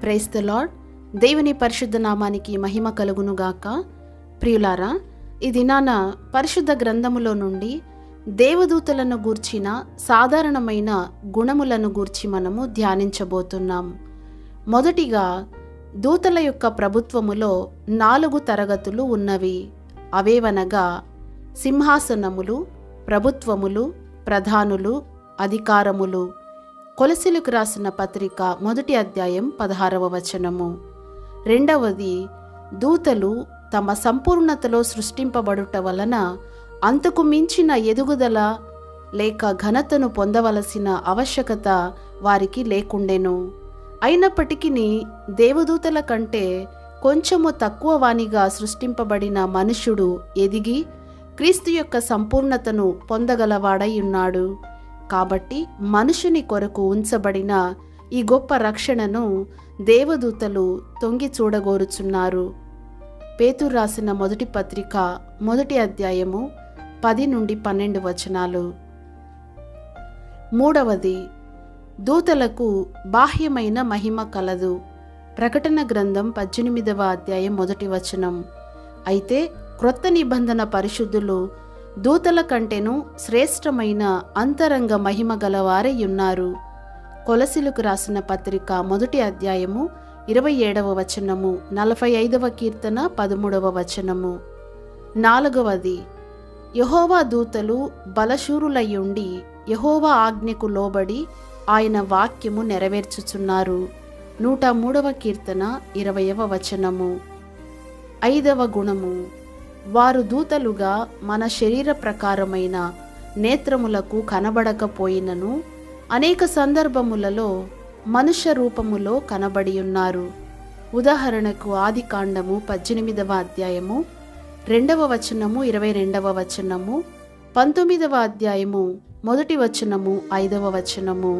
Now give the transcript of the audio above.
Praise the lord. దేవుని పరిశుద్ధ నామానికి మహిమ కలుగునుగాక. ప్రియులారా, ఈ దినాన పరిశుద్ధ గ్రంథములో నుండి దేవదూతలను గూర్చిన సాధారణమైన గుణములను గూర్చి మనము ధ్యానించబోతున్నాం. మొదటిగా, దూతల యొక్క ప్రభుత్వములో 4 తరగతులు ఉన్నవి. అవేవనగా సింహాసనములు, ప్రభుత్వములు, ప్రధానులు, అధికారములు. కొలసీలకు రాసిన పత్రిక 1వ అధ్యాయం 16వ వచనము. రెండవది, దూతలు తమ సంపూర్ణతలో సృష్టింపబడుట వలన అంతకు మించిన ఎదుగుదల లేక ఘనతను పొందవలసిన ఆవశ్యకత వారికి లేకుండెను. అయినప్పటికీ దేవదూతల కంటే కొంచెము తక్కువ వానిగా సృష్టింపబడిన మనుష్యుడు ఎదిగి క్రీస్తు యొక్క సంపూర్ణతను పొందగలవాడై ఉన్నాడు. కాబట్టి మనుషుని కొరకు ఉంచబడిన ఈ గొప్ప రక్షణను దేవదూతలు తొంగి చూడగోరుచున్నారు. పేతురు రాసిన మొదటి పత్రిక 1వ అధ్యాయము 10 నుండి 12 వచనాలు. మూడవది, దూతలకు బాహ్యమైన మహిమ కలదు. ప్రకటన గ్రంథం 18వ అధ్యాయం 1వ వచనం. అయితే క్రొత్త నిబంధన పరిశుద్ధులు దూతల కంటేను శ్రేష్టమైన అంతరంగ మహిమ గలవారై ఉన్నారు. కొలసీలకు రాసిన పత్రిక 1వ అధ్యాయము 27వ వచనము, 45వ కీర్తన 13వ వచనము. నాలుగవది, యెహోవా దూతలు బలశూరులయ్యుండి యెహోవా ఆజ్ఞకు లోబడి ఆయన వాక్యము నెరవేర్చుచున్నారు. 103వ కీర్తన 20వ వచనము. 5వ గుణము, వారు దూతలుగా మన శరీర ప్రకారమైన నేత్రములకు కనబడకపోయినను అనేక సందర్భములలో మనుష్య రూపములో కనబడి ఉన్నారు. ఉదాహరణకు ఆదికాండము 18వ అధ్యాయము 2వ వచనము, 22వ వచనము, 19వ అధ్యాయము 1వ వచనము, 5వ వచనము.